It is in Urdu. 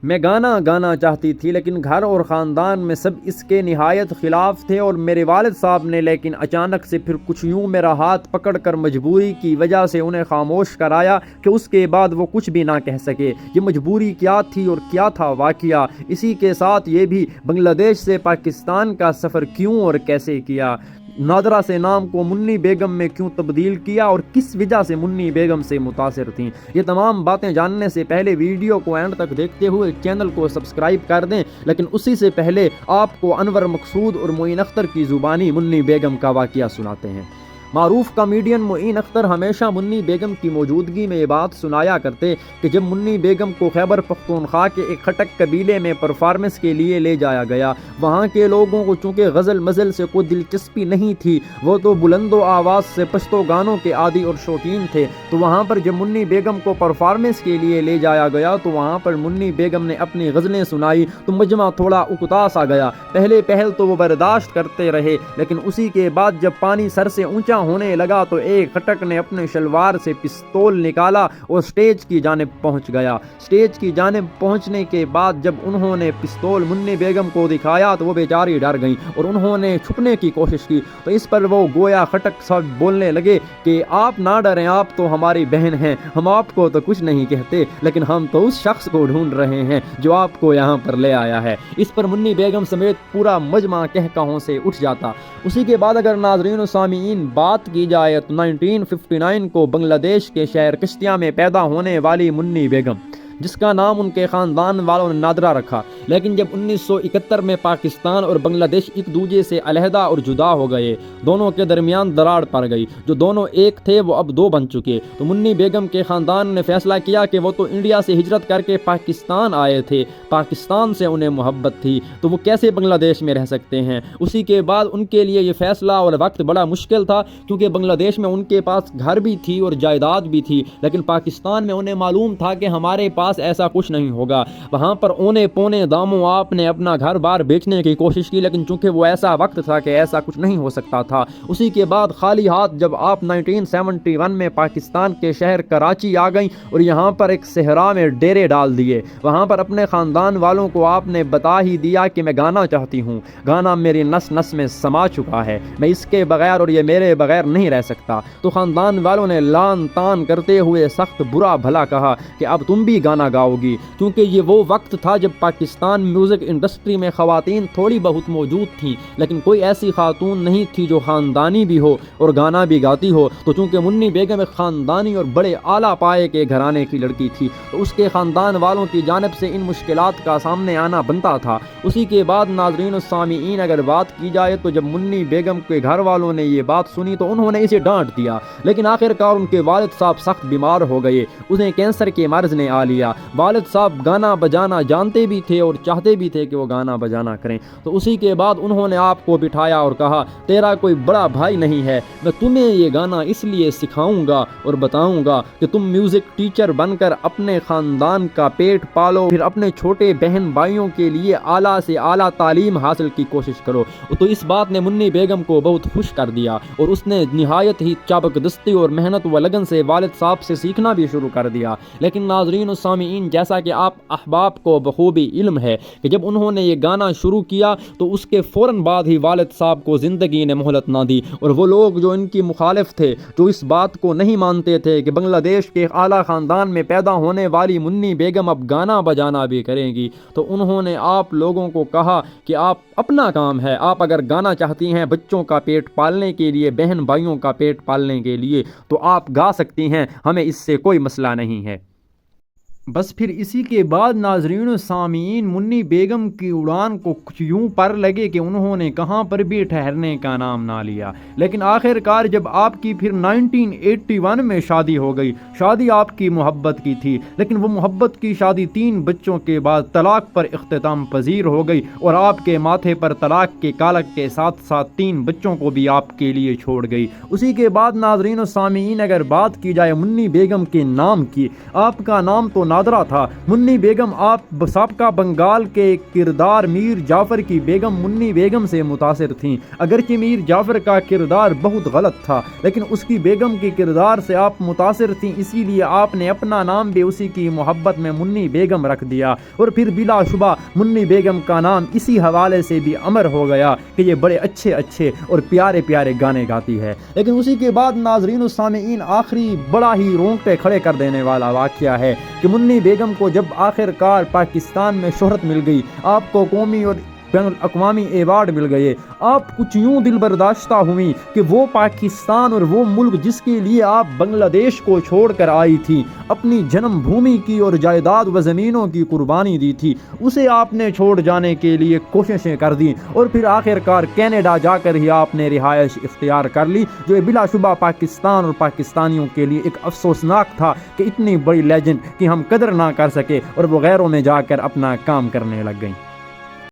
میں گانا گانا چاہتی تھی لیکن گھر اور خاندان میں سب اس کے نہایت خلاف تھے، اور میرے والد صاحب نے لیکن اچانک سے پھر کچھ یوں میرا ہاتھ پکڑ کر مجبوری کی وجہ سے انہیں خاموش کرایا کہ اس کے بعد وہ کچھ بھی نہ کہہ سکے۔ یہ مجبوری کیا تھی اور کیا تھا واقعہ، اسی کے ساتھ یہ بھی بنگلہ دیش سے پاکستان کا سفر کیوں اور کیسے کیا، نادرہ سے نام کو منی بیگم میں کیوں تبدیل کیا اور کس وجہ سے منی بیگم سے متاثر تھیں، یہ تمام باتیں جاننے سے پہلے ویڈیو کو اینڈ تک دیکھتے ہوئے چینل کو سبسکرائب کر دیں۔ لیکن اسی سے پہلے آپ کو انور مقصود اور معین اختر کی زبانی منی بیگم کا واقعہ سناتے ہیں۔ معروف کامیڈین معین اختر ہمیشہ منی بیگم کی موجودگی میں یہ بات سنایا کرتے کہ جب منی بیگم کو خیبر پختونخوا کے ایک خٹک قبیلے میں پرفارمنس کے لیے لے جایا گیا، وہاں کے لوگوں کو چونکہ غزل مزل سے کوئی دلچسپی نہیں تھی، وہ تو بلند و آواز سے پشتو گانوں کے عادی اور شوقین تھے، تو وہاں پر جب منی بیگم کو پرفارمنس کے لیے لے جایا گیا تو وہاں پر منی بیگم نے اپنی غزلیں سنائی تو مجمع تھوڑا اکتا سا گیا۔ پہلے پہل تو وہ برداشت کرتے رہے، لیکن اسی کے بعد جب پانی سر سے اونچا ہونے لگا تو ایک خٹک نے اپنے شلوار سے پستول نکالا اور سٹیج کی جانب پہنچ گیا۔ سٹیج کی جانب پہنچنے کے بعد جب انہوں نے پستول منی بیگم کو دکھایا تو وہ بیچاری ڈر گئیں اور انہوں نے چھپنے کی کوشش کی، تو اس پر وہ گویا خٹک سب بولنے لگے کہ آپ نہ ڈریں، آپ تو ہماری بہن ہیں، ہم آپ کو تو کچھ نہیں کہتے، لیکن ہم تو اس شخص کو ڈھونڈ رہے ہیں جو آپ کو یہاں پر لے آیا ہے۔ اس پر منی بیگم سمیت پورا مجمع کہکہوں سے اٹھ جاتا۔ اسی کے بعد اگر ناظرین و سامعین بات کی جائے تو 1959 کو بنگلہ دیش کے شہر کشتیاں میں پیدا ہونے والی منی بیگم، جس کا نام ان کے خاندان والوں نے نادرہ رکھا، لیکن جب 1971 میں پاکستان اور بنگلہ دیش ایک دوسرے سے علیحدہ اور جدا ہو گئے، دونوں کے درمیان دراڑ پڑ گئی، جو دونوں ایک تھے وہ اب دو بن چکے، تو منی بیگم کے خاندان نے فیصلہ کیا کہ وہ تو انڈیا سے ہجرت کر کے پاکستان آئے تھے، پاکستان سے انہیں محبت تھی، تو وہ کیسے بنگلہ دیش میں رہ سکتے ہیں۔ اسی کے بعد ان کے لیے یہ فیصلہ اور وقت بڑا مشکل تھا، کیونکہ بنگلہ دیش میں ان کے پاس گھر بھی تھی اور جائیداد بھی تھی، لیکن پاکستان میں انہیں معلوم تھا کہ ہمارے پاس ایسا کچھ نہیں ہوگا۔ وہاں پر اونے پونے داموں آپ نے اپنا گھر بار بیچنے کی کوشش کی، لیکن چونکہ وہ ایسا وقت تھا کہ ایسا کچھ نہیں ہو سکتا تھا۔ اسی کے بعد خالی ہاتھ جب آپ 1971 میں پاکستان کے شہر کراچی آ گئیں اور یہاں پر ایک صحرا میں ڈیرے ڈال دیے، وہاں پر اپنے خاندان والوں کو آپ نے بتا ہی دیا کہ میں گانا چاہتی ہوں، گانا میری نس نس میں سما چکا ہے، میں اس کے بغیر اور یہ میرے بغیر نہیں رہ سکتا۔ تو خاندان والوں نے لان تان کرتے ہوئے سخت برا بھلا کہا کہ اب تم بھی گانا گاؤ گی، کیونکہ یہ وہ وقت تھا جب پاکستان میوزک انڈسٹری میں خواتین تھوڑی بہت موجود تھیں، لیکن کوئی ایسی خاتون نہیں تھی جو خاندانی بھی ہو اور گانا بھی گاتی ہو۔ تو چونکہ منی بیگم ایک خاندانی اور بڑے اعلیٰ پائے کے گھرانے کی لڑکی تھی، تو اس کے خاندان والوں کی جانب سے ان مشکلات کا سامنے آنا بنتا تھا۔ اسی کے بعد ناظرین و سامعین اگر بات کی جائے تو جب منی بیگم کے گھر والوں نے یہ بات سنی تو انہوں نے اسے ڈانٹ دیا، لیکن آخر کار ان کے والد صاحب سخت بیمار ہو گئے، انہیں کینسر کے مرض نے آ لیا۔ والد صاحب گانا بجانا جانتے بھی تھے اور چاہتے بھی تھے کہ وہ گانا بجانا کریں، تو اسی کے بعد انہوں نے آپ کو بٹھایا اور کہا تیرا کوئی بڑا بھائی نہیں ہے، میں تمہیں یہ گانا اس لیے سکھاؤں گا اور بتاؤں گا کہ تم میوزک ٹیچر بن کر اپنے خاندان کا پیٹ پالو، پھر اپنے چھوٹے بہن بھائیوں کے لیے اعلیٰ سے اعلیٰ تعلیم حاصل کی کوشش کرو۔ تو اس بات نے منی بیگم کو بہت خوش کر دیا اور اس نے نہایت ہی چابکدستی اور محنت و لگن سے والد صاحب سے سیکھنا بھی شروع کر دیا۔ لیکن ناظرین و سامعین جیسا کہ آپ احباب کو بخوبی علم ہے کہ جب انہوں نے یہ گانا شروع کیا تو اس کے فوراً بعد ہی والد صاحب کو زندگی نے مہلت نہ دی، اور وہ لوگ جو ان کی مخالف تھے، جو اس بات کو نہیں مانتے تھے کہ بنگلہ دیش کے اعلیٰ خاندان میں پیدا ہونے والی منی بیگم اب گانا بجانا بھی کریں گی، تو انہوں نے آپ لوگوں کو کہا کہ آپ اپنا کام ہے، آپ اگر گانا چاہتی ہیں بچوں کا پیٹ پالنے کے لیے، بہن بھائیوں کا پیٹ پالنے کے لیے، تو آپ گا سکتی ہیں، ہمیں اس سے کوئی مسئلہ نہیں ہے۔ بس پھر اسی کے بعد ناظرین و سامعین منی بیگم کی اڑان کو کچھ یوں پر لگے کہ انہوں نے کہاں پر بھی ٹھہرنے کا نام نہ لیا، لیکن آخر کار جب آپ کی پھر 1981 میں شادی ہو گئی، شادی آپ کی محبت کی تھی، لیکن وہ محبت کی شادی 3 بچوں کے بعد طلاق پر اختتام پذیر ہو گئی، اور آپ کے ماتھے پر طلاق کے کالک کے ساتھ ساتھ 3 بچوں کو بھی آپ کے لیے چھوڑ گئی۔ اسی کے بعد ناظرین و سامعین اگر بات کی جائے منی بیگم کے نام کی، آپ کا نام تو نادرہ تھا۔ منی بیگم آپ سابقہ بنگال کے کردار میر جعفر کی بیگم منی بیگم سے متاثر تھیں۔ اگرچہ میر جعفر کا کردار بہت غلط تھا لیکن اس کی بیگم کے کردار سے آپ متاثر تھیں، اسی لیے آپ نے اپنا نام بھی اسی کی محبت میں منی بیگم رکھ دیا، اور پھر بلا شبہ منی بیگم کا نام اسی حوالے سے بھی امر ہو گیا کہ یہ بڑے اچھے اچھے اور پیارے پیارے گانے گاتی ہے۔ لیکن اسی کے بعد ناظرین و سامعین آخری بڑا ہی رونگٹے کھڑے کر دینے والا واقعہ ہے کہ منی بیگم کو جب آخر کار پاکستان میں شہرت مل گئی، آپ کو قومی اور بین الاقوامی ایوارڈ مل گئے، آپ کچھ یوں دل برداشتہ ہوئیں کہ وہ پاکستان اور وہ ملک جس کے لیے آپ بنگلہ دیش کو چھوڑ کر آئی تھی، اپنی جنم بھومی کی اور جائیداد و زمینوں کی قربانی دی تھی، اسے آپ نے چھوڑ جانے کے لیے کوششیں کر دیں، اور پھر آخر کار کینیڈا جا کر ہی آپ نے رہائش اختیار کر لی، جو بلا شبہ پاکستان اور پاکستانیوں کے لیے ایک افسوسناک تھا کہ اتنی بڑی لیجنڈ کی ہم قدر نہ کر سکے اور وہ غیروں میں جا کر اپنا کام کرنے لگ گئیں۔